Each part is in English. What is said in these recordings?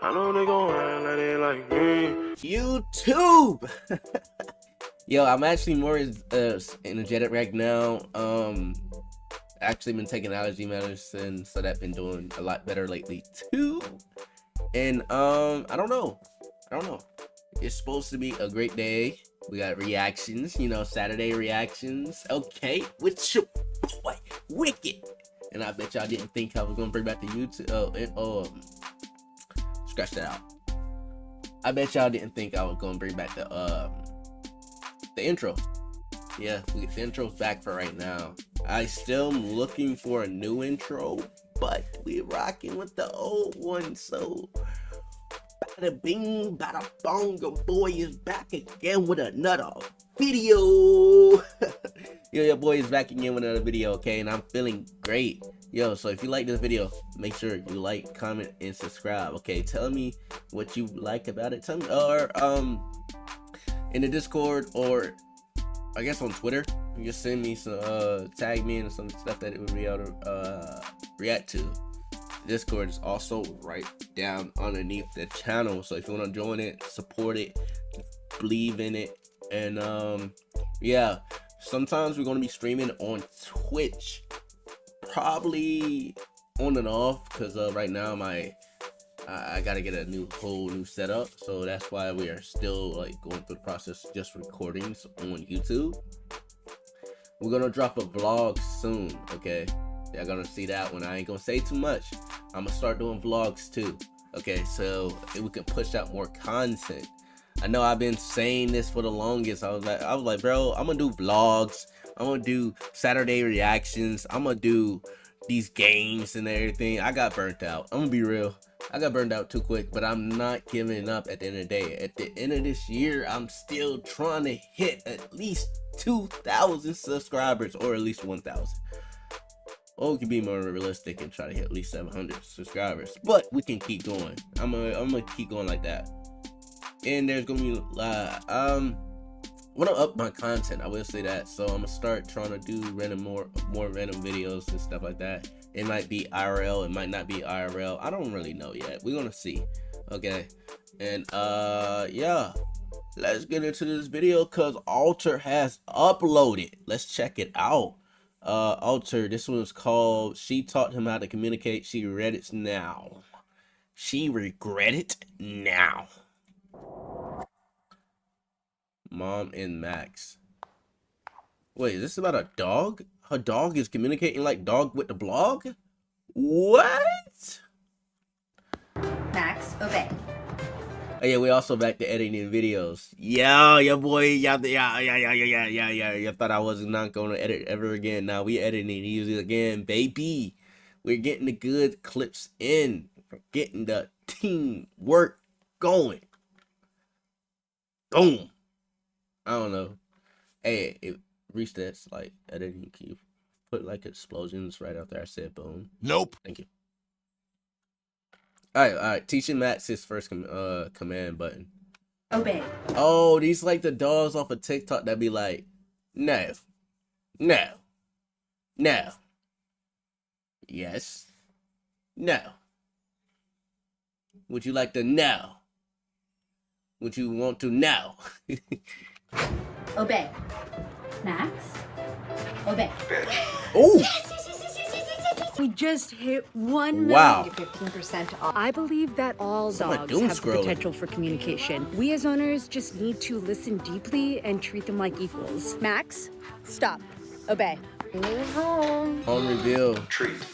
I know they gon' act like they like me. YouTube. Yo, I'm actually more energetic right now. Actually been taking allergy medicine, so that's been doing a lot better lately too. And I don't know. It's supposed to be a great day. We got reactions, you know, Saturday reactions. Okay, with your boy Wicked. And I bet y'all didn't think I was gonna bring back the YouTube. Scratch that out. I bet y'all didn't think I was gonna bring back the intro. Yeah, the intro's back for right now. I still am looking for a new intro, but we're rocking with the old one. So bada bing, bada bong, your boy is back again with another video. Yo, your boy is back again with another video, okay? And I'm feeling great. Yo, so if you like this video, make sure you like, comment, and subscribe, okay? Tell me what you like about it. Tell me, or in the Discord, or I guess on Twitter, you just send me some, tag me in some stuff that it would be able to react to. Discord is also right down underneath the channel, so if you want to join it, support it, believe in it, and yeah, sometimes we're going to be streaming on Twitch, probably on and off, because right now I gotta get a whole new setup, so that's why we are still like going through the process of just recordings on YouTube. We're gonna drop a vlog soon, okay? Y'all gonna see that one. I ain't gonna say too much. I'm gonna start doing vlogs too, okay? So we can push out more content. I know I've been saying this for the longest. I was like, bro, I'm gonna do vlogs. I'm gonna do Saturday reactions. I'm gonna do these games and everything. I got burnt out. I'm gonna be real. I got burned out too quick, but I'm not giving up at the end of the day. At the end of this year, I'm still trying to hit at least 2,000 subscribers, or at least 1,000. Or we can be more realistic and try to hit at least 700 subscribers. But we can keep going. I'm gonna keep going like that. And there's gonna be I want to up my content, I will say that. So I'm gonna start trying to do more random videos and stuff like that. It might be IRL, it might not be IRL. I don't really know yet. We're gonna see. Okay. And yeah, let's get into this video because Alter has uploaded. Let's check it out. Alter, this one's called She Taught Him How to Communicate. She regrets now. She regretted now. Mom and Max. Wait, is this about a dog? Her dog is communicating like dog with the blog? What? Max, obey. Oh yeah, we also back to editing videos. Yeah, your boy, yeah. You thought I was not gonna edit ever again. Now we editing these again, baby. We're getting the good clips in. We're getting the teamwork going. Boom. I don't know. Hey, it resets like editing. Can you put like explosions right out there? I said boom. Nope. Thank you. All right. Teaching Max his first command button. Obey. Oh, these like the dogs off of TikTok that be like, no, no, no, yes, no. Would you like to know? Would you want to know? Obey. Max, obey. Oh, We just hit 1 wow. million, 15% off. I believe that all Sound like dogs doom have the scrolling. potential for communication. We as owners just need to listen deeply and treat them like equals. Max, stop. Obey. Home reveal.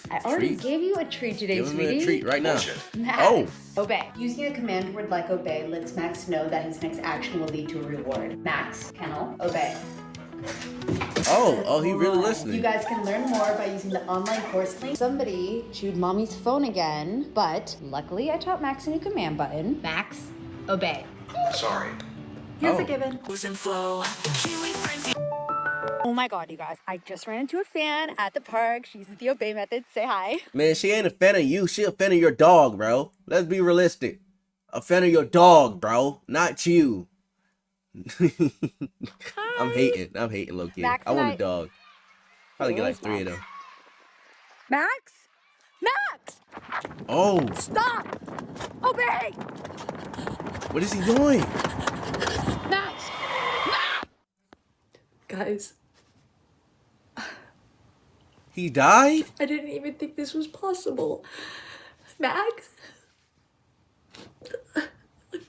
I already Treat? gave you a treat today, Give him sweetie. a treat right now. Max, Oh. obey. Using a command word like obey lets Max know that his next action will lead to a reward. Max, kennel, obey. Oh, he really You listening. guys can learn more by using the online course link. Somebody chewed mommy's phone again, but luckily I taught Max a new command button. Max, obey. Sorry. Here's Oh. a given. Oh my god, you guys. I just ran into a fan at the park. She uses the obey method. Say hi. Man, she ain't a fan of you. She a fan of your dog, bro. Let's be realistic. A fan of your dog, bro. Not you. I'm hating low key. Max I want a and I- dog. Probably get like Where's 3 of Max? them. Max? Max! Oh, Stop! Obey! What is he doing? Max! Guys, He died? I didn't even think this was possible. Max?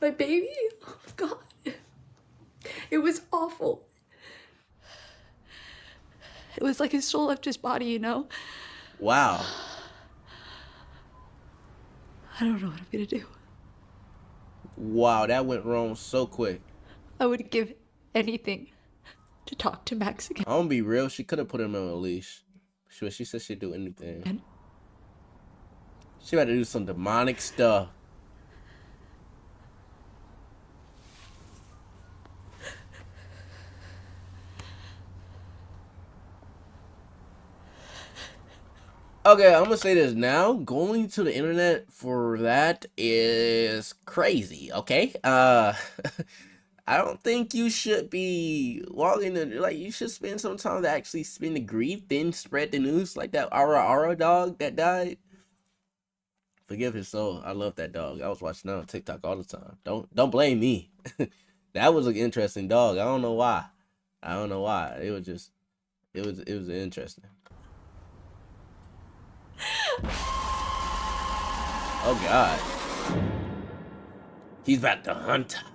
My baby? Oh, God. It was awful. It was like his soul left his body, you know? Wow. I don't know what I'm gonna do. Wow, that went wrong so quick. I would give anything to talk to Max again. I'm gonna be real, she could have put him on a leash. She said she'd do anything. She about to do some demonic stuff. Okay, I'm gonna say this now. Going to the internet for that is crazy, okay? I don't think you should be walking in, like, you should spend some time to actually spend the grief, then spread the news like that Ara dog that died. Forgive his soul. I love that dog. I was watching that on TikTok all the time. Don't blame me. That was an interesting dog. I don't know why. It was just it was interesting. Oh God. He's about to hunt her.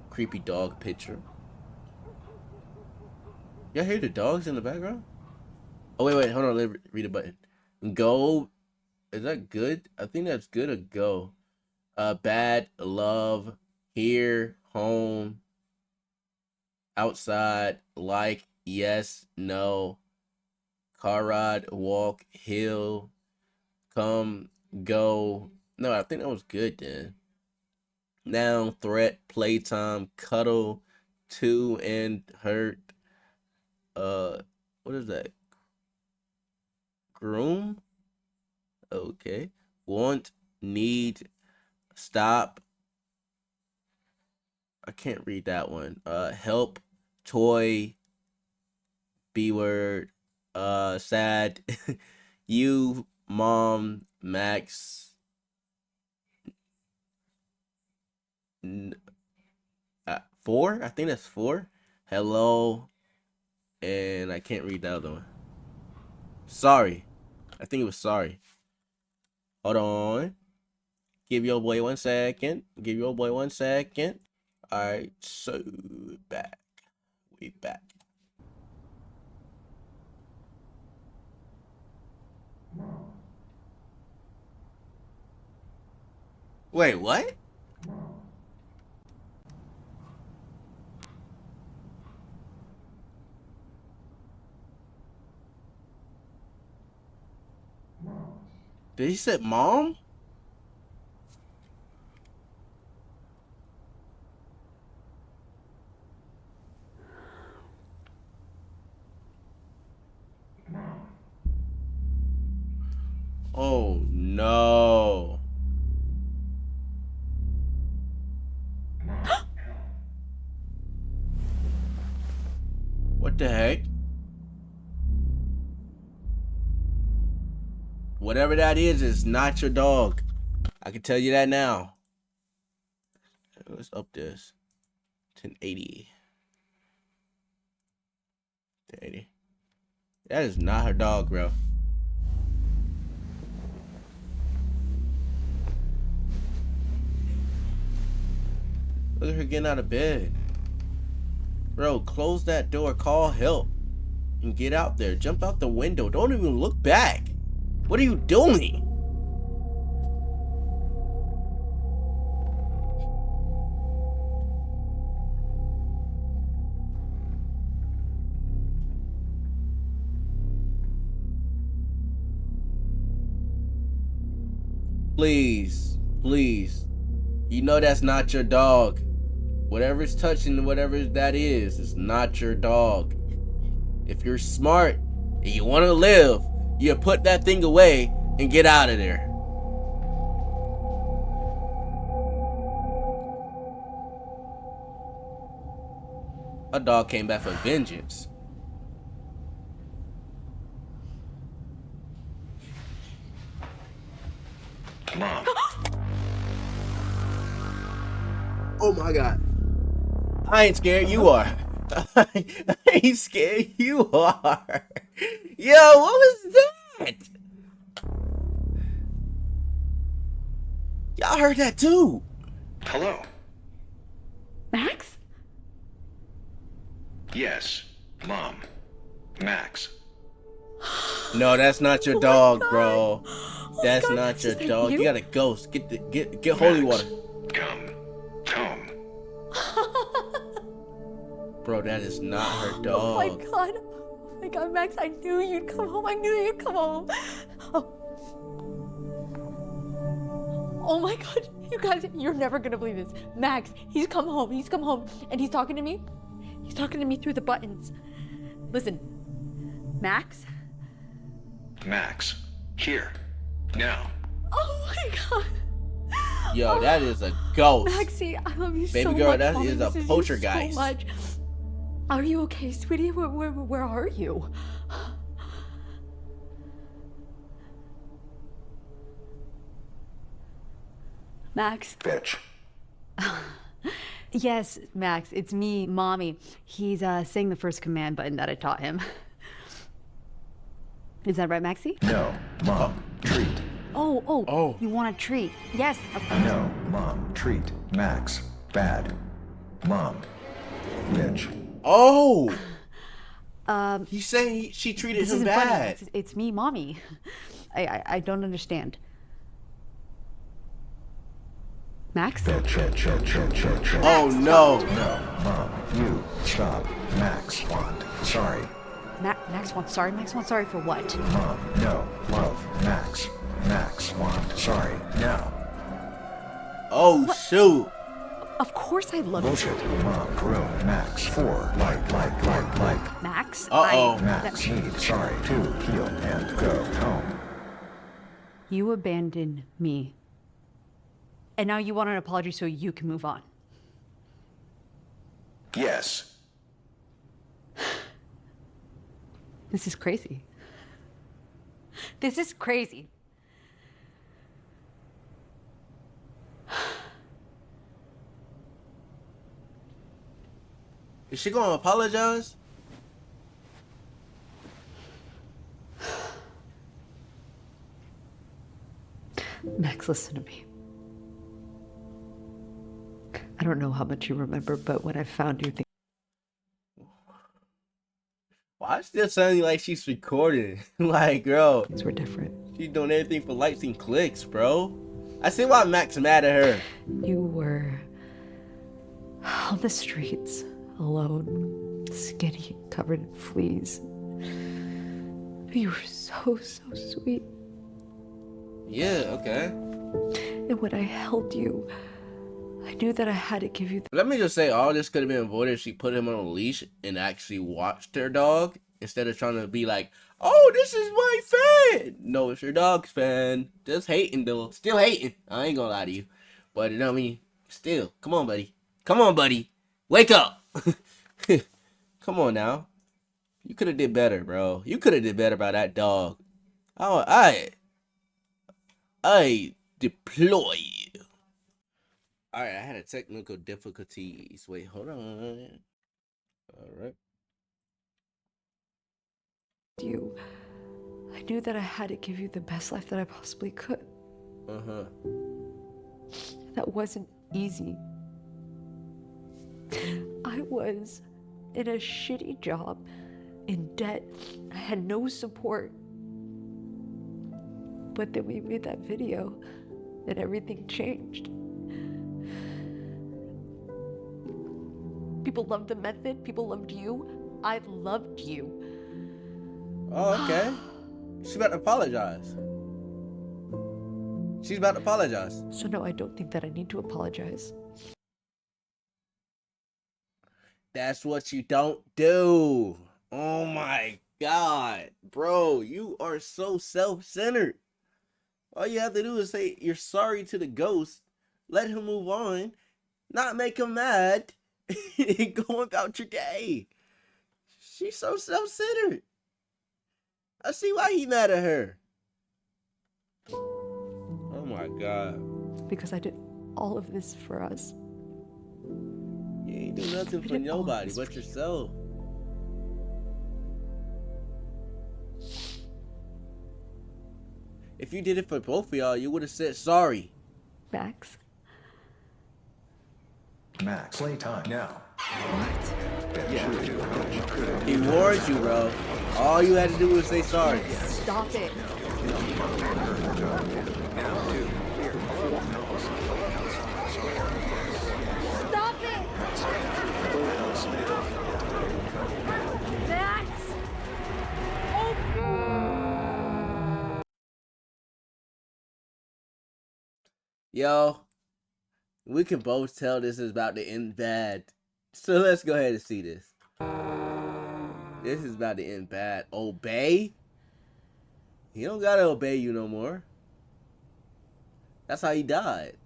Creepy dog picture. Y'all hear the dogs in the background? Oh wait, hold on, let me read the button. Go. Is that good? I think that's good or go. Bad, love, here, home, outside, like, yes, no, car ride, walk, hill, come, go. No, I think that was good then. Now, threat, playtime, cuddle, to and hurt. What is that? Groom? Okay. Want, need, stop. I can't read that one. Help, toy, B word, sad, you, mom, Max, 4. I think that's 4. Hello, and I can't read the other one. Sorry. I think it was sorry. Hold on. Give your boy 1 second. Alright, so back. We back. Wait, what? Did he say mom? Oh no. What the heck? Whatever that is not your dog. I can tell you that now. Let's up this. 1080. 1080. That is not her dog, bro. Look at her getting out of bed. Bro, close that door, call help, and get out there. Jump out the window. Don't even look back. What are you doing? Please, please. You know that's not your dog. Whatever's touching whatever that is, it's not your dog. If you're smart and you want to live, you put that thing away and get out of there. A dog came back for vengeance. Mom. Oh my god. I ain't scared, you are. I ain't scared, you are. Yo, what was that? Y'all heard that too. Hello. Max? Yes, Mom. Max. No, that's not your Oh my dog, God. bro. Oh That's God, not Max, your is that dog. You you? got a ghost. Get holy Max. water. Come. Home. Bro, that is not her Oh my dog. God. Oh my God, Max, I knew you'd come home. I knew you'd come home. Oh my God, you guys, you're never gonna believe this. Max, he's come home. He's come home and he's talking to me. He's talking to me through the buttons. Listen, Max? Max. Here. Now. Oh my God. Yo, that is a ghost. Maxie, I love you Baby so girl, much. that Mommy is a misses you poltergeist. So much. Are you okay, sweetie? Where are you? Max? Bitch. Yes, Max, it's me, Mommy. He's saying the first command button that I taught him. Is that right, Maxie? No, Mom. Treat. Oh, you want a treat? Yes. No, Mom. Treat. Max. Bad. Mom. Bitch. Oh. He's saying she treated This him isn't funny. bad. It's me, Mommy. I don't understand. Max? Bitch. Oh no. No, Mom. You. Stop. Max. Want. Sorry. Max wants sorry. Max wants sorry for what? Mom. No. Love. Max. Max. Want. Sorry. Now. Oh shoot. Of course I love you. Bullshit. Mom. Room. Max. 4. Like. Max? Uh-oh. Max. Need. Sorry. To. Heal. And go home. You abandoned me. And now you want an apology so you can move on. Yes. This is crazy. This is crazy. Is she gonna apologize? Max, listen to me. I don't know how much you remember, but when I found you, Why is still sounding like she's recording? Like, girl, things were different. she's doing everything for likes and clicks, bro. I see why Mac's mad at her. You were on the streets, alone, skinny, covered in fleas. You were so sweet. Yeah, okay. And when I held you, I knew that I had to give you the Let me just say, all this could have been avoided if she put him on a leash and actually watched her dog instead of trying to be like, oh, this is my fan. No, it's your dog's fan. Just hating, though. Still hating. I ain't gonna lie to you. But, you know what I mean? Still. Come on, buddy. Come on, buddy. Wake up. Come on now. You could have did better, bro. You could have did better by that dog. Oh, I deploy. Alright, I had a technical difficulties. Wait, hold on. Alright. you. I knew that I had to give you the best life that I possibly could. Uh-huh. That wasn't easy. I was in a shitty job, in debt. I had no support. But then we made that video, and everything changed. People loved the method. People loved you. I loved you. Oh, okay. She's about to apologize. She's about to apologize. So no, I don't think that I need to apologize. That's what you don't do. Oh my God. Bro, you are so self-centered. All you have to do is say you're sorry to the ghost, let him move on, not make him mad, and go about your day. She's so self-centered. I see why he mad at her. Oh Oh my God. Because I did all of this for us. You ain't do nothing for did all of nobody this but for you. yourself. If you did it for both of y'all, you would have said sorry. Max? Max, playtime now. He warned you, bro. All you had to do was say sorry. Stop it. Stop it! Max! Yo, we can both tell this is about to end bad. So let's go ahead and see this. This is about to end bad. Obey? He don't gotta obey you no more. That's how he died.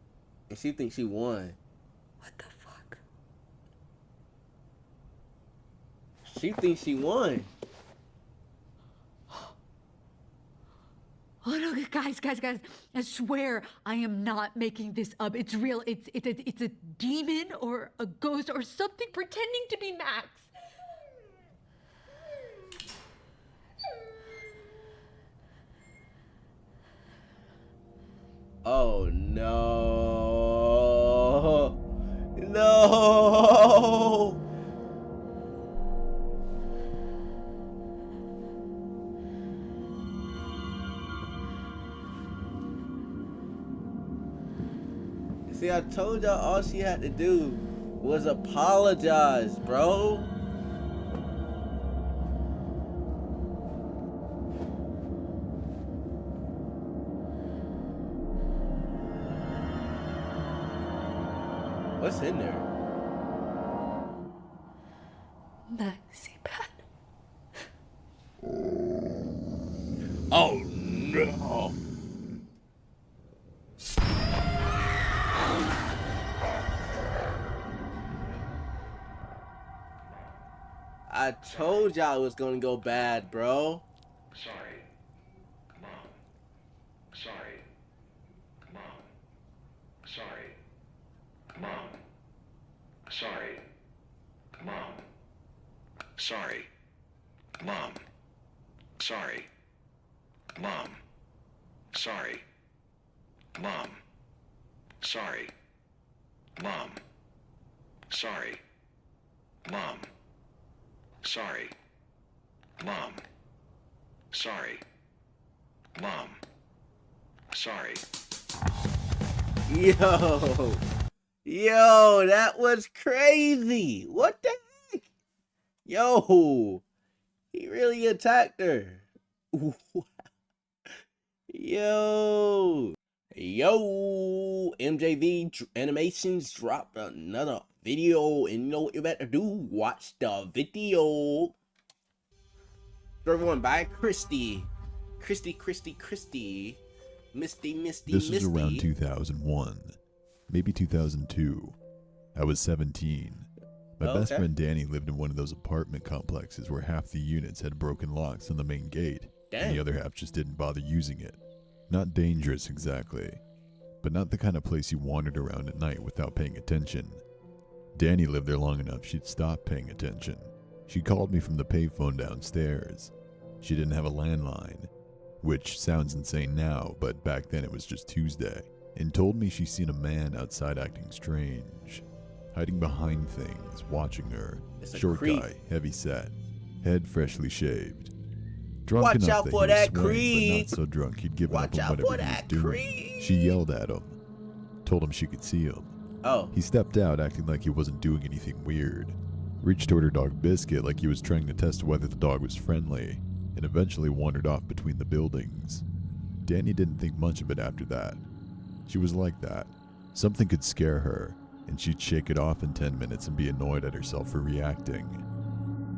And she thinks she won. What the fuck? She thinks she won. Oh no, guys! I swear I am not making this up. It's real. It's a demon or a ghost or something pretending to be Max. Oh no. No. See, I told y'all all she had to do was apologize, bro. What's in there? Maxi-Pad. Oh no. I told y'all it was gonna go bad, bro. Sorry. Mom. Sorry. Mom. Sorry. Mom. Sorry. Mom. Sorry. Mom. Sorry. Mom. Sorry. Mom. Sorry. Mom. Sorry. Mom. Sorry. Mom. Sorry. Mom. Sorry. Yo. Yo, that was crazy. What the heck? Yo. He really attacked her. Yo. Yo. MJV Animations dropped another video, and you know what you better do? Watch the video. Third one by Christy. Misty. This was around 2001, maybe 2002. I was 17. My best friend Danny lived in one of those apartment complexes where half the units had broken locks on the main gate, and the other half just didn't bother using it. Not dangerous exactly, but not the kind of place you wandered around at night without paying attention. Danny lived there long enough she'd stop paying attention. She called me from the payphone downstairs. She didn't have a landline, which sounds insane now, but back then it was just Tuesday, and told me she'd seen a man outside acting strange, hiding behind things, watching her. Short guy, heavy set, head freshly shaved. Drunk Watch enough out that for he was that swaying, creep. but not so drunk he'd given Watch up out on for whatever he was that doing. creep. She yelled at him, told him she could see him. Oh. He stepped out acting like he wasn't doing anything weird, reached toward her dog Biscuit like he was trying to test whether the dog was friendly, and eventually wandered off between the buildings. Danny didn't think much of it after that. She was like that. Something could scare her, and she'd shake it off in 10 minutes and be annoyed at herself for reacting.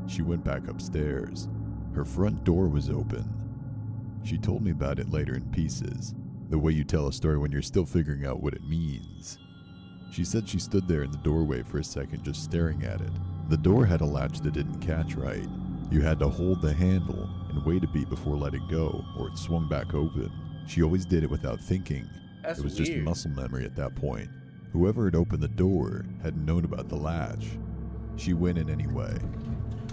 She went back upstairs. Her front door was open. She told me about it later in pieces, the way you tell a story when you're still figuring out what it means. She said she stood there in the doorway for a second just staring at it. The door had a latch that didn't catch right. You had to hold the handle and wait a beat before letting go, or it swung back open. She always did it without thinking, That's It was weird. just muscle memory at that point. Whoever had opened the door hadn't known about the latch. She went in anyway.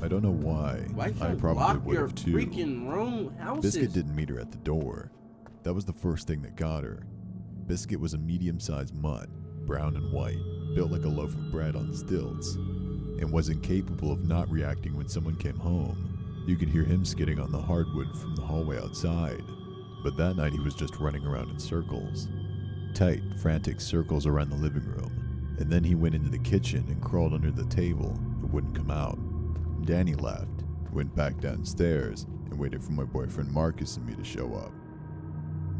I don't know why. Why you I lock probably would your have too. freaking room houses? Biscuit didn't meet her at the door. That was the first thing that got her. Biscuit was a medium-sized mutt, brown and white, built like a loaf of bread on stilts, and was incapable of not reacting when someone came home. You could hear him skidding on the hardwood from the hallway outside, but that night he was just running around in circles. Tight, frantic circles around the living room, and then he went into the kitchen and crawled under the table and wouldn't come out. Danny left, went back downstairs, and waited for my boyfriend Marcus and me to show up.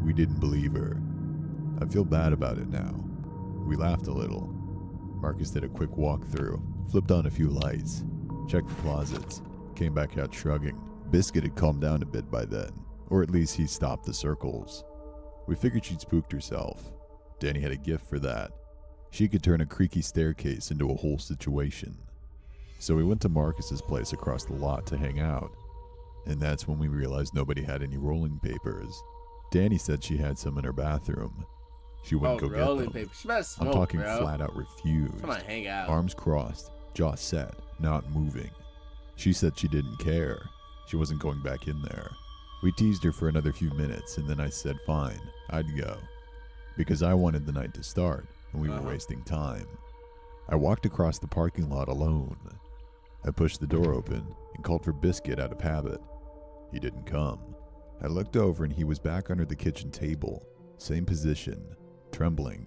We didn't believe her. I feel bad about it now. We laughed a little. Marcus did a quick walkthrough, flipped on a few lights, checked the closets, came back out shrugging. Biscuit had calmed down a bit by then, or at least he stopped the circles. We figured she'd spooked herself. Danny had a gift for that. She could turn a creaky staircase into a whole situation. So we went to Marcus's place across the lot to hang out, and that's when we realized nobody had any rolling papers. Danny said she had some in her bathroom. She wouldn't go get rolling them. paper. She better smoke, I'm talking bro. flat out refused. Come on, hang out. Arms crossed, jaw set, not moving. She said she didn't care. She wasn't going back in there. We teased her for another few minutes, and then I said fine, I'd go. Because I wanted the night to start, and we were wasting time. I walked across the parking lot alone. I pushed the door open and called for Biscuit out of habit. He didn't come. I looked over and he was back under the kitchen table, same position, trembling.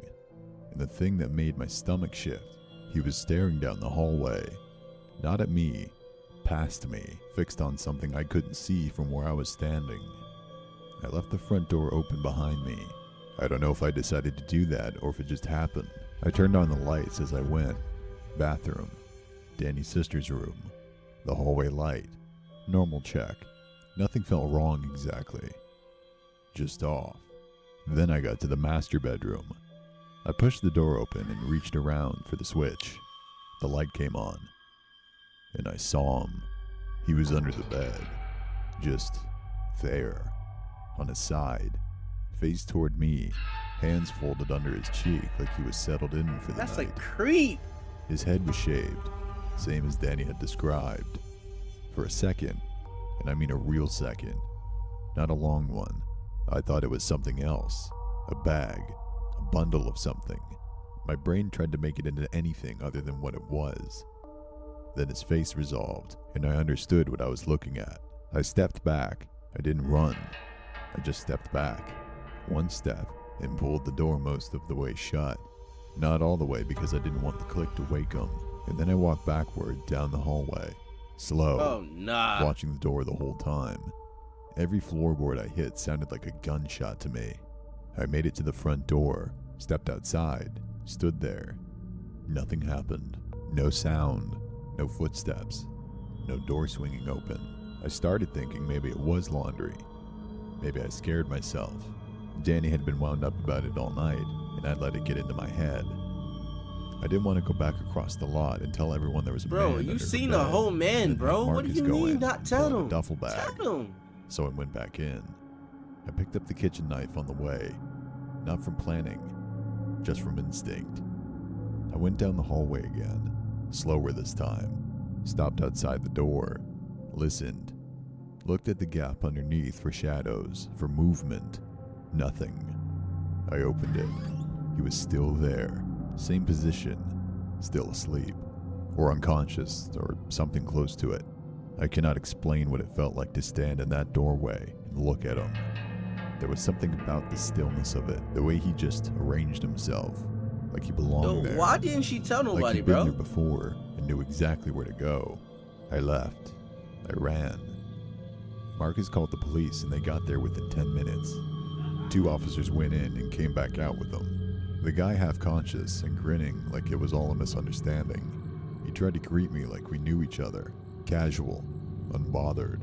And the thing that made my stomach shift, he was staring down the hallway. Not at me, past me, fixed on something I couldn't see from where I was standing. I left the front door open behind me. I don't know if I decided to do that or if it just happened. I turned on the lights as I went. Bathroom. Danny's sister's room. The hallway light. Normal check. Nothing felt wrong exactly. Just off. Then I got to the master bedroom. I pushed the door open and reached around for the switch. The light came on. And I saw him. He was under the bed. Just there. On his side. Face toward me. Hands folded under his cheek like he was settled in for the That's night. like creep. His head was shaved, same as Danny had described. For a second, and I mean a real second, not a long one, I thought it was something else. A bag, a bundle of something. My brain tried to make it into anything other than what it was. Then his face resolved, and I understood what I was looking at. I stepped back. I didn't run. I just stepped back. One step, and pulled the door most of the way shut. Not all the way because I didn't want the click to wake him. And then I walked backward down the hallway. Slow. Oh, nah. Watching the door the whole time. Every floorboard I hit sounded like a gunshot to me. I made it to the front door, stepped outside, stood there. Nothing happened. No sound. No footsteps. No door swinging open. I started thinking maybe it was laundry. Maybe I scared myself. Danny had been wound up about it all night, and I'd let it get into my head. I didn't want to go back across the lot and tell everyone there was a man Bro, under you the seen bed the whole man, and bro. have What do Marcus you go mean in, not tell pull out a him? duffel bag. Tell him. So I went back in. I picked up the kitchen knife on the way, not from planning, just from instinct. I went down the hallway again, slower this time, stopped outside the door, listened, looked at the gap underneath for shadows, for movement. Nothing. I opened it. He was still there, same position, still asleep, or unconscious, or something close to it. I cannot explain what it felt like to stand in that doorway and look at him. There was something about the stillness of it, the way he just arranged himself, like he belonged there. Why didn't she tell Like nobody, he'd been bro? there before and knew exactly where to go. I left. I ran. Marcus called the police and they got there within 10 minutes. 2 officers went in and came back out with them. The guy half conscious and grinning like it was all a misunderstanding. He tried to greet me like we knew each other, casual, unbothered.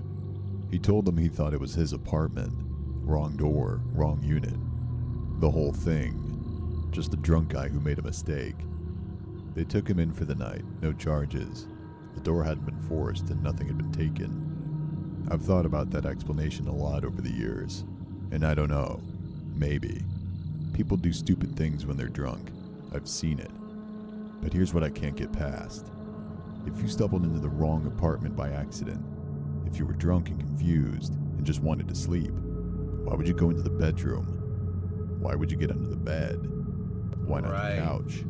He told them he thought it was his apartment. Wrong door, wrong unit. The whole thing. Just a drunk guy who made a mistake. They took him in for the night, no charges. The door hadn't been forced and nothing had been taken. I've thought about that explanation a lot over the years, and I don't know. Maybe. People do stupid things when they're drunk. I've seen it. But here's what I can't get past. If you stumbled into the wrong apartment by accident, if you were drunk and confused and just wanted to sleep, why would you go into the bedroom? Why would you get under the bed? Why not the couch?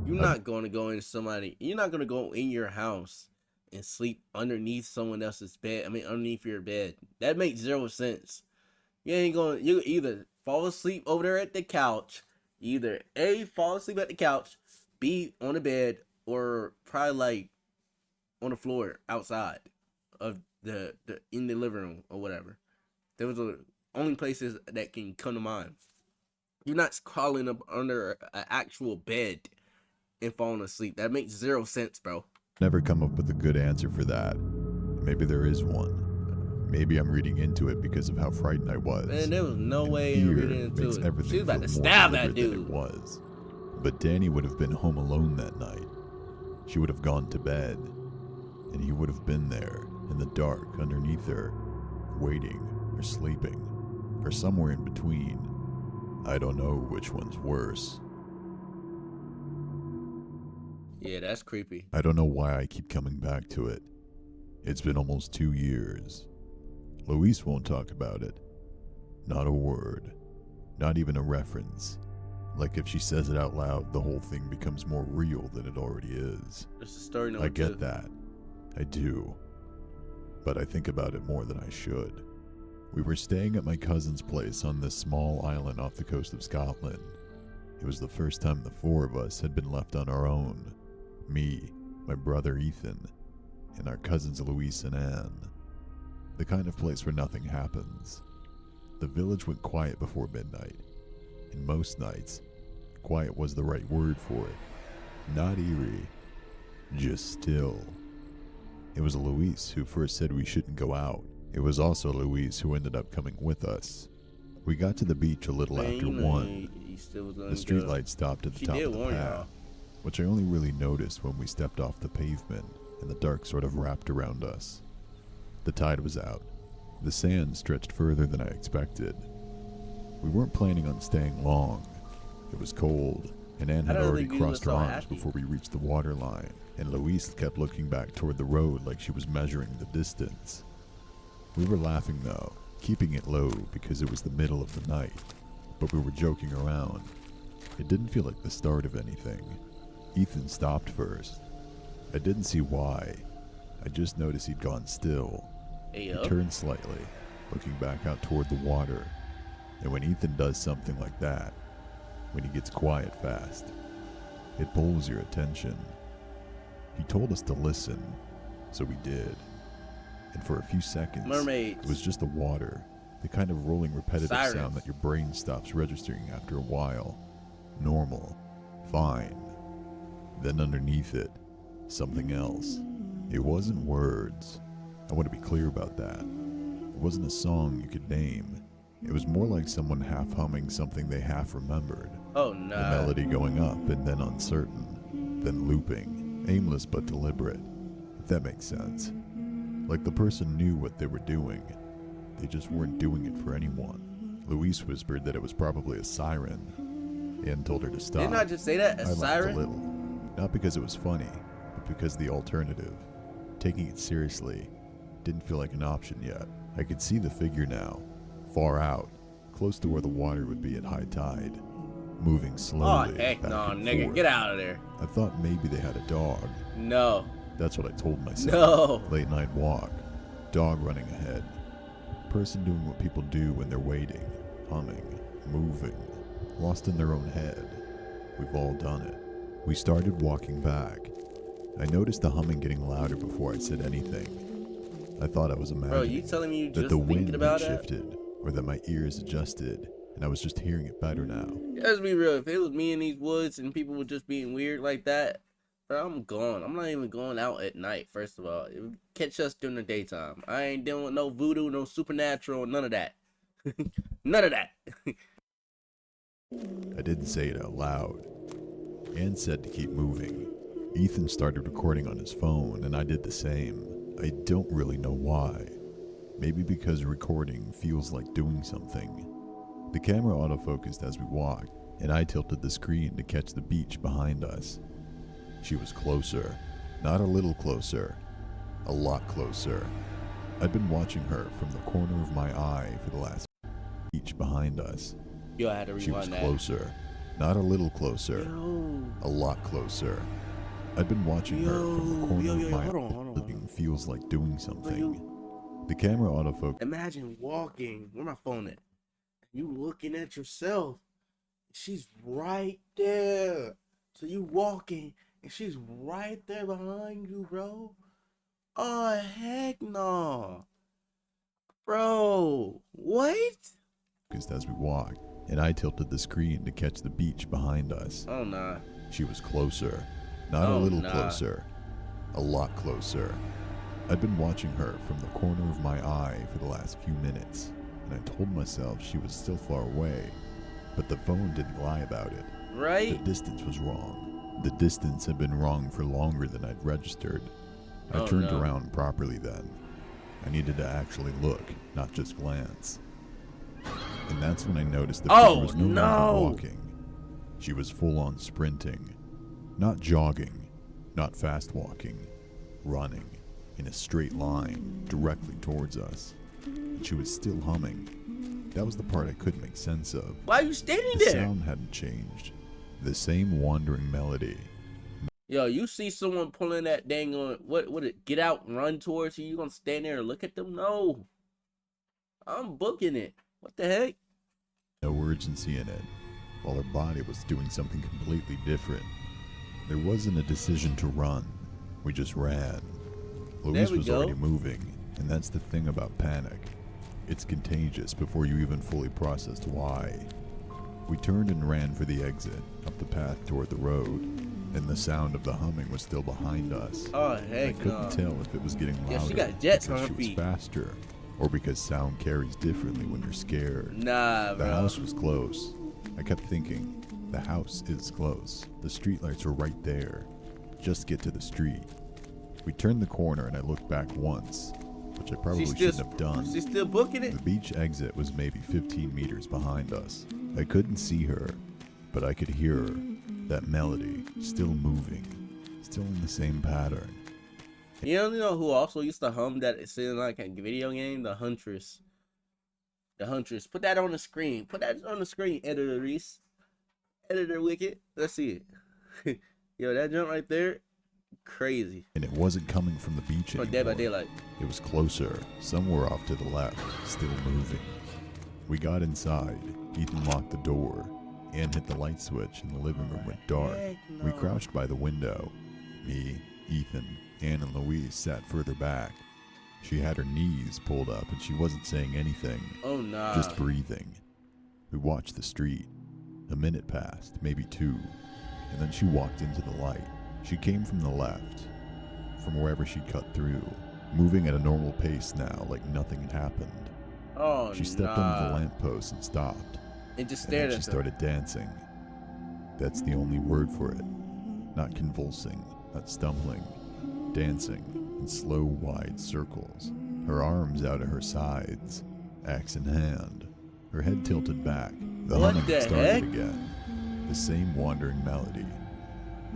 You're not going to go into somebody. You're not going to go in your house and sleep underneath someone else's bed. I mean, underneath your bed. That makes zero sense. You ain't going. You either fall asleep over there at the couch. Either A, fall asleep at the couch, B, on the bed, or probably like on the floor outside of the in the living room or whatever. Those are the only places that can come to mind. You're not crawling up under an actual bed and falling asleep. That makes zero sense, bro. Never come up with a good answer for that. Maybe there is one. Maybe I'm reading into it because of how frightened I was. Man, there was no way fear reading into makes it. everything She was about to feel more stab that deliberate than dude. It was. But Danny would have been home alone that night. She would have gone to bed, and he would have been there in the dark underneath her, waiting or sleeping, or somewhere in between. I don't know which one's worse. Yeah, that's creepy. I don't know why I keep coming back to it. It's been almost 2 years. Luis won't talk about it. Not a word. Not even a reference. Like if she says it out loud, the whole thing becomes more real than it already is. It's a story number I get 2. that. I do. But I think about it more than I should. We were staying at my cousin's place on this small island off the coast of Scotland. It was the first time the 4 of us had been left on our own. Me, my brother Ethan, and our cousins Luis and Anne. The kind of place where nothing happens. The village went quiet before midnight. And most nights, quiet was the right word for it. Not eerie, just still. It was Luis who first said we shouldn't go out. It was also Luis who ended up coming with us. We got to the beach a little after 1. The streetlight stopped at the top of the path, which I only really noticed when we stepped off the pavement and the dark sort of wrapped around us. The tide was out. The sand stretched further than I expected. We weren't planning on staying long. It was cold, and Anne had already crossed her arms before we reached the water line, and Luis kept looking back toward the road like she was measuring the distance. We were laughing though, keeping it low because it was the middle of the night, but we were joking around. It didn't feel like the start of anything. Ethan stopped first. I didn't see why. I just noticed he'd gone still. He turned slightly, looking back out toward the water. And when Ethan does something like that, when he gets quiet fast, it pulls your attention. He told us to listen, so we did. And for a few seconds, Mermaids. It was just the water, the kind of rolling repetitive Sirens. sound that your brain stops registering after a while. Normal. Fine. Then underneath it, something else. It wasn't words. I want to be clear about that. It wasn't a song you could name. It was more like someone half humming something they half remembered. Oh, no. The melody going up and then uncertain, then looping, aimless but deliberate, if that makes sense. Like the person knew what they were doing. They just weren't doing it for anyone. Luis whispered that it was probably a siren. Anne told her to stop. Didn't I just say that? A I laughed siren? a little. Not because it was funny, but because the alternative, taking it seriously, didn't feel like an option yet. I could see the figure now, far out, close to where the water would be at high tide, moving slowly. Oh, heck back no, and nigga. forth. Get out of there. I thought maybe they had a dog. No. That's what I told myself. No. Late night walk, dog running ahead, person doing what people do when they're waiting, humming, moving, lost in their own head. We've all done it. We started walking back. I noticed the humming getting louder before I said anything. I thought I was imagining Bro, you telling me you that just the thinking wind about had that? shifted, or that my ears adjusted, and I was just hearing it better now. Let's be real. If it was me in these woods and people were just being weird like that, bro, I'm gone. I'm not even going out at night, first of all. It would catch us during the daytime. I ain't dealing with no voodoo, no supernatural, none of that. None of that. I didn't say it out loud. Anne said to keep moving. Ethan started recording on his phone, and I did the same. I don't really know why. Maybe because recording feels like doing something. The camera autofocused as we walked, and I tilted the screen to catch the beach behind us. She was closer, not a little closer, a lot closer. I'd been watching her from the corner of my eye for the last beach behind us. Yo, I had to rewind She was that. closer, not a little closer, Yo. a lot closer. I'd been watching her from the corner of my hold on. It feels like doing something. The camera autofocus. Imagine walking. Where my phone at? You looking at yourself. She's right there. So you walking and she's right there behind you, bro. Oh heck no. Bro, what? As we walked, and I tilted the screen to catch the beach behind us. Oh nah. She was closer, not a little closer, a lot closer. I'd been watching her from the corner of my eye for the last few minutes, and I told myself she was still far away, but the phone didn't lie about it. Right? The distance was wrong. The distance had been wrong for longer than I'd registered. I Oh, turned no. around properly then. I needed to actually look, not just glance. And that's when I noticed the Oh, figure was no no. longer walking. She was full on sprinting. Not jogging, not fast walking, running in a straight line directly towards us. And she was still humming. That was the part I couldn't make sense of. Why are you standing The there? sound hadn't changed. The same wandering melody. Yo, you see someone pulling that dang on what it get out and run towards you, you gonna stand there and look at them? No. I'm booking it. What the heck? No urgency in it, while her body was doing something completely different. There wasn't a decision to run. We just ran. Louise we was go. already moving, and that's the thing about panic. It's contagious before you even fully processed why. We turned and ran for the exit, up the path toward the road, and the sound of the humming was still behind us. Oh I heck couldn't no. tell if it was getting louder Yeah, she got jets because on she her was feet. faster, or because sound carries differently when you're scared. Nah, The bro. house was close. I kept thinking, the house is close. The streetlights are right there. Just get to the street. We turned the corner and I looked back once, which I probably shouldn't have done. She's still booking it? The beach exit was maybe 15 meters behind us. I couldn't see her, but I could hear her. That melody, still moving, still in the same pattern. You know who also used to hum that sounded like a video game? The Huntress. The Huntress. Put that on the screen. Put that on the screen, Editor Reese. Editor Wicked. Let's see it. Yo, that jump right there, crazy. And it wasn't coming from the beach Or anymore. Dead by Daylight. It was closer, somewhere off to the left, still moving. We got inside. Ethan locked the door. Anne hit the light switch and the living room went dark. Heck We no. crouched by the window. Me, Ethan, Anne, and Louise sat further back. She had her knees pulled up and she wasn't saying anything, Oh nah. just breathing. We watched the street. A minute passed, maybe two, and then she walked into the light. She came from the left, from wherever she'd cut through, moving at a normal pace now, like nothing had happened. Oh She stepped under the lamppost and stopped, and just and stared then at she them. started dancing. That's the only word for it. Not convulsing, not stumbling, dancing in slow, wide circles, her arms out at her sides, axe in hand, her head tilted back. The What humming the started heck? again, the same wandering melody,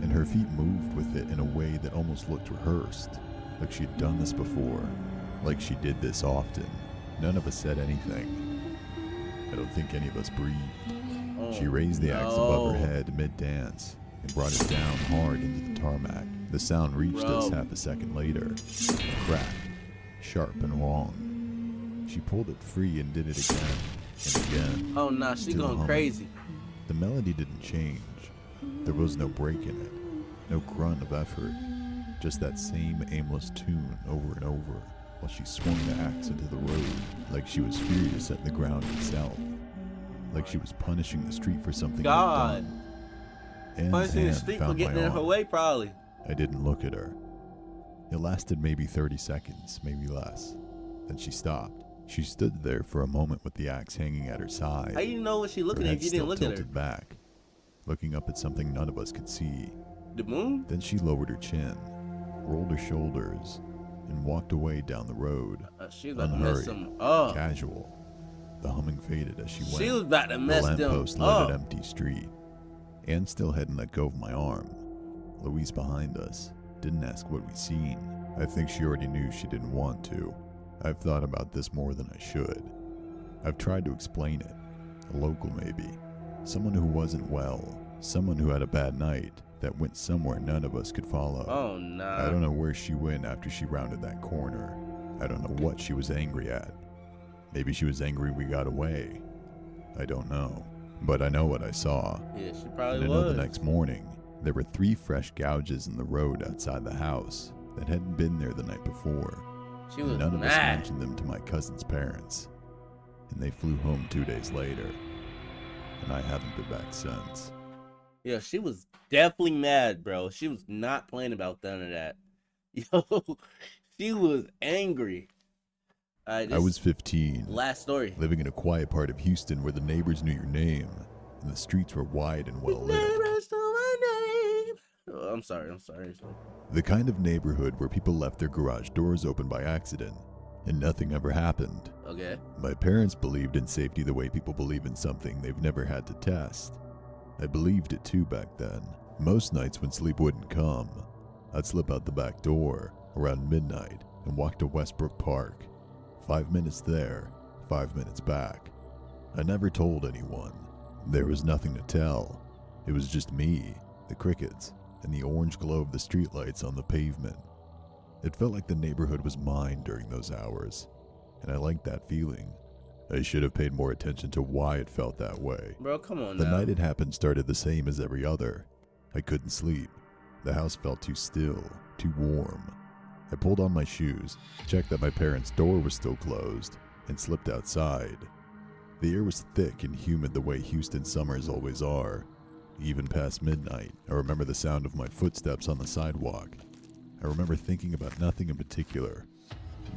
and her feet moved with it in a way that almost looked rehearsed, like she'd done this before, like she did this often. None of us said anything. I don't think any of us breathed. Oh, She raised the axe above her no. head mid-dance and brought it down hard into the tarmac. The sound reached us Bro. half a second later. Crack. Sharp and long. She pulled it free and did it again and again. Oh nah, she Still going humming. crazy. The melody didn't change. There was no break in it. No grunt of effort. Just that same aimless tune over and over while she swung the axe into the road like she was furious at the ground itself. Like she was punishing the street for something God. they'd done. Anne's Punishing the hand street for found getting my in her arm. way, probably. I didn't look at her. It lasted maybe 30 seconds, maybe less. Then she stopped. She stood there for a moment with the axe hanging at her side. How you know what she her looking at head if you still didn't look at her? tilted back, looking up at something none of us could see. The moon? Then she lowered her chin, rolled her shoulders, and walked away down the road, She's like mess unhurried, some up. casual. The humming faded as she went. She was about to The mess them lamppost lit up. an empty street. Anne still hadn't let go of my arm. Louise behind us didn't ask what we seen. I think she already knew she didn't want to. I've thought about this more than I should. I've tried to explain it. A local maybe. Someone who wasn't well. Someone who had a bad night that went somewhere none of us could follow. Oh, nah. I don't know where she went after she rounded that corner. I don't know what she was angry at. Maybe she was angry we got away. I don't know. But I know what I saw. Yeah, she probably And I know was. the next morning, there were 3 fresh gouges in the road outside the house that hadn't been there the night before. She was None of us mad. mentioned them to my cousin's parents. And they flew home 2 days later. And I haven't been back since. Yeah, she was definitely mad, bro. She was not playing about none of that. Yo, she was angry. I was 15. Last story. Living in a quiet part of Houston where the neighbors knew your name. And the streets were wide and well lit. Oh, I'm sorry. The kind of neighborhood where people left their garage doors open by accident. And nothing ever happened. Okay. My parents believed in safety the way people believe in something they've never had to test. I believed it too back then. Most nights when sleep wouldn't come, I'd slip out the back door around midnight and walk to Westbrook Park. 5 minutes there, 5 minutes back. I never told anyone. There was nothing to tell. It was just me, the crickets, and the orange glow of the streetlights on the pavement. It felt like the neighborhood was mine during those hours, and I liked that feeling. I should have paid more attention to why it felt that way. Bro, come on The now. night it happened started the same as every other. I couldn't sleep. The house felt too still, too warm. I pulled on my shoes, checked that my parents' door was still closed, and slipped outside. The air was thick and humid the way Houston summers always are. Even past midnight, I remember the sound of my footsteps on the sidewalk. I remember thinking about nothing in particular.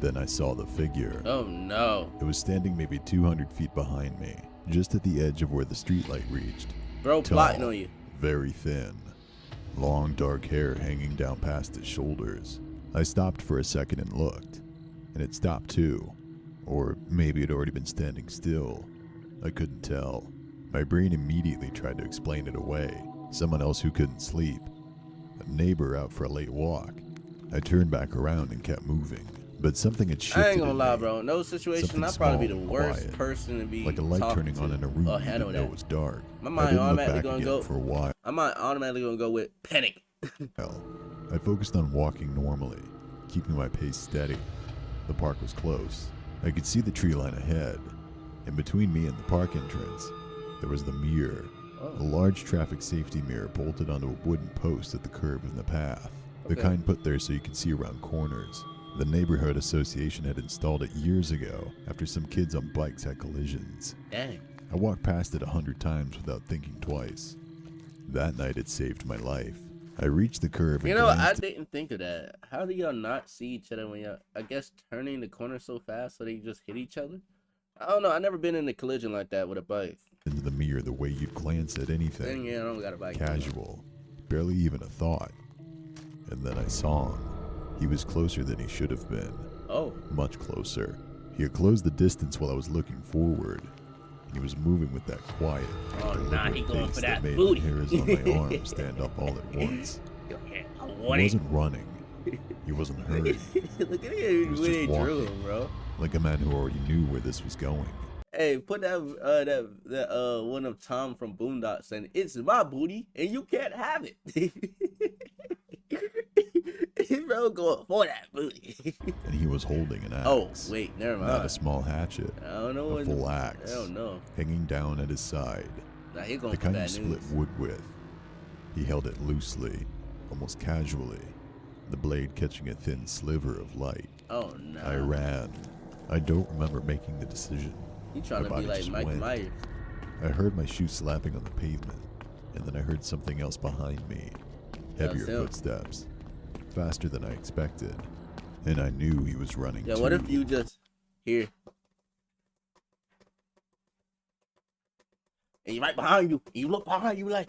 Then I saw the figure. Oh no. It was standing maybe 200 feet behind me, just at the edge of where the streetlight reached. Bro, Tall, plotting on you. very thin. Long dark hair hanging down past his shoulders. I stopped for a second and looked, and it stopped too. Or maybe it had already been standing still. I couldn't tell. My brain immediately tried to explain it away. Someone else who couldn't sleep. A neighbor out for a late walk. I turned back around and kept moving, but something had shifted. I ain't gonna in lie, me. bro. In those situations, Something I'd probably be the small and worst quiet. person to be Like a light talking turning to. on in a room Oh, you handle didn't know that. was dark. My I mind didn't look automatically back gonna again go. for a while. I might automatically gonna go with panic. I focused on walking normally, keeping my pace steady. The park was close. I could see the tree line ahead. And between me and the park entrance, there was the mirror. A large traffic safety mirror bolted onto a wooden post at the curve in the path. The Okay. kind put there so you could see around corners. The neighborhood association had installed it years ago after some kids on bikes had collisions. Dang. I walked past it 100 times without thinking twice. That night it saved my life. I reached the curve and You know, I glanced didn't think of that. How do y'all not see each other when y'all, I guess, turning the corner so fast so they just hit each other? I don't know. I never been in a collision like that with a bike. into the mirror the way you'd glance at Then anything. yeah, I don't got a bike. Casual. Barely even a thought. And then I saw him. He was closer than he should have been. Oh, Much closer. He had closed the distance while I was looking forward. And he was moving with that quiet, Oh, deliberate nah, he going pace for that made booty. the hairs on my arm stand up all at once. your hand. I He want it. wasn't running. He wasn't hurrying. Look at He him. was He just drew walking. him, bro. Like a man who already knew where this was going. Hey, put that one of Tom from Boondocks saying it's my booty and you can't have it. Bro, going for that booty. And he was holding an axe. Oh, wait, never mind. Not a small hatchet. I don't know A what. full axe. I don't know. Hanging down at his side. Now he going The for kind you bad split news. wood with. He held it loosely, almost casually, the blade catching a thin sliver of light. Oh no. I ran. I don't remember making the decision. You trying My to be body like just Mike went. Myers? I heard my shoe slapping on the pavement, and then I heard something else behind me. Heavier That's him. footsteps. Faster than I expected. And I knew he was running Yeah. too. What if you just here? And you right behind you. You look behind you like.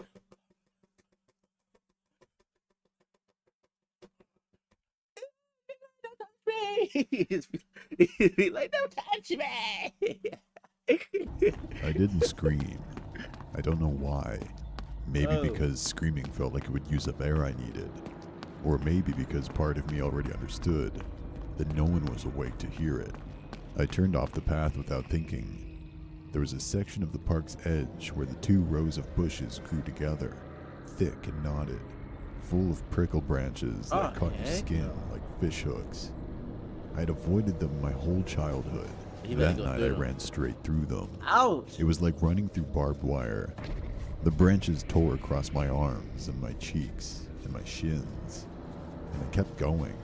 He'd be like, don't touch me. I didn't scream. I don't know why. Maybe because screaming felt like it would use up air I needed. Or maybe because part of me already understood that no one was awake to hear it. I turned off the path without thinking. There was a section of the park's edge where the two rows of bushes grew together, thick and knotted, full of prickle branches that caught your skin like fish hooks. I'd avoided them my whole childhood. That night I ran straight through them. Ouch! It was like running through barbed wire. The branches tore across my arms and my cheeks and my shins. And I kept going,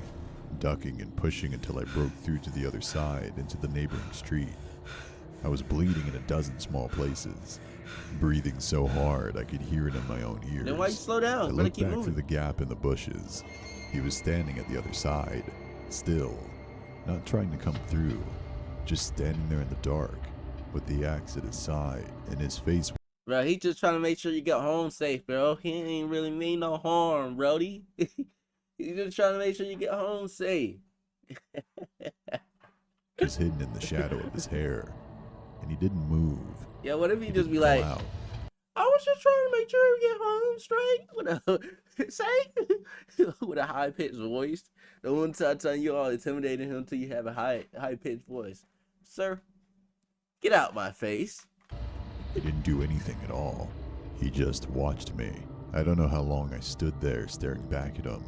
ducking and pushing until I broke through to the other side into the neighboring street. I was bleeding in a dozen small places, breathing so hard I could hear it in my own ears. Then why you slow down? I looked back through the gap in the bushes. He was standing at the other side, still, not trying to come through, just standing there in the dark, with the axe at his side and his face. Bro, he just trying to make sure you get home safe, bro. He ain't really mean no harm, Brody. He's just trying to make sure you get home safe. Was hidden in the shadow of his hair, and he didn't move. Yeah, what if he just be like, out. I was just trying to make sure you get home straight with a say with a high pitched voice. The one time you all intimidated him till you have a high pitched voice. Sir, get out my face. He didn't do anything at all. He just watched me. I don't know how long I stood there staring back at him.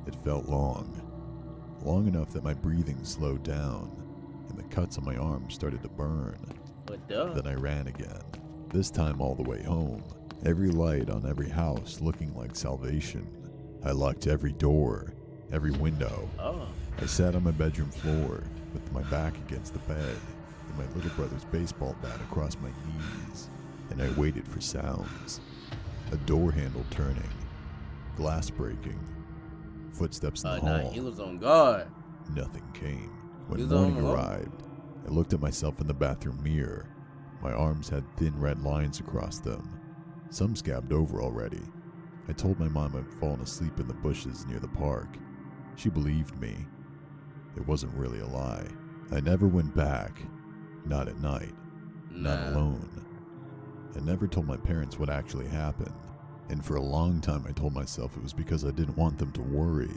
It felt long. Long enough that my breathing slowed down, and the cuts on my arms started to burn. Then I ran again. This time all the way home. Every light on every house looking like salvation. I locked every door, every window. I sat on my bedroom floor with my back against the bed and my little brother's baseball bat across my knees, and I waited for sounds. A door handle turning, glass breaking, footsteps in the hall. He was on guard. Nothing came. When morning arrived, I looked at myself in the bathroom mirror. My arms had thin red lines across them, some scabbed over already. I told my mom I'd fallen asleep in the bushes near the park. She believed me. It wasn't really a lie. I never went back. Not at night. Not alone. I never told my parents what actually happened. And for a long time I told myself it was because I didn't want them to worry.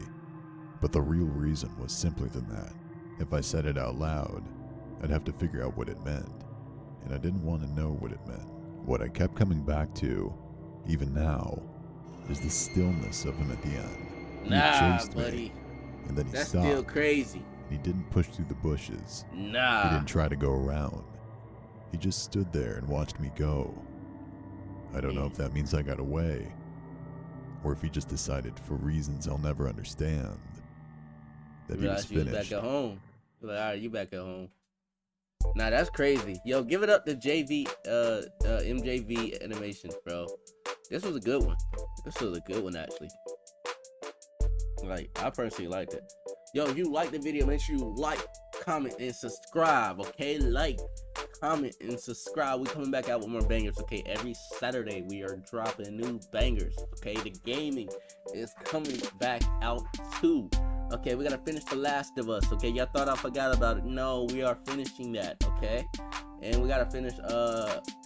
But the real reason was simpler than that. If I said it out loud, I'd have to figure out what it meant. And I didn't want to know what it meant. What I kept coming back to, even now, is the stillness of him at the end. He chased me, and then he stopped. That's still crazy. And he didn't push through the bushes. He Nah. didn't try to go around. He just stood there and watched me go. I don't know if that means I got away, or if he just decided, for reasons I'll never understand, that he was finished. Back at home. Like, all right, you back at home. Nah, that's crazy. Yo, give it up to MJV Animations, bro. This was a good one. This was a good one, actually. Like, I personally liked it. Yo, if you like the video, make sure you like, comment, and subscribe, okay? Like, comment, and subscribe. We coming back out with more bangers, okay? Every Saturday, we are dropping new bangers, okay? The gaming is coming back out, too. Okay, we gotta finish The Last of Us, okay? Y'all thought I forgot about it. No, we are finishing that, okay? And we gotta finish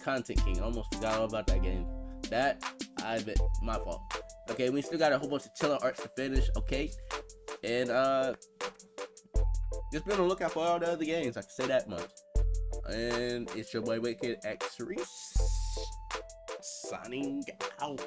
Content King. I almost forgot all about that game. That, I bet, my fault. Okay, we still got a whole bunch of Chiller Arts to finish, okay? And just be on the lookout for all the other games, I can say that much. And it's your boy Wicked X Reese, signing out.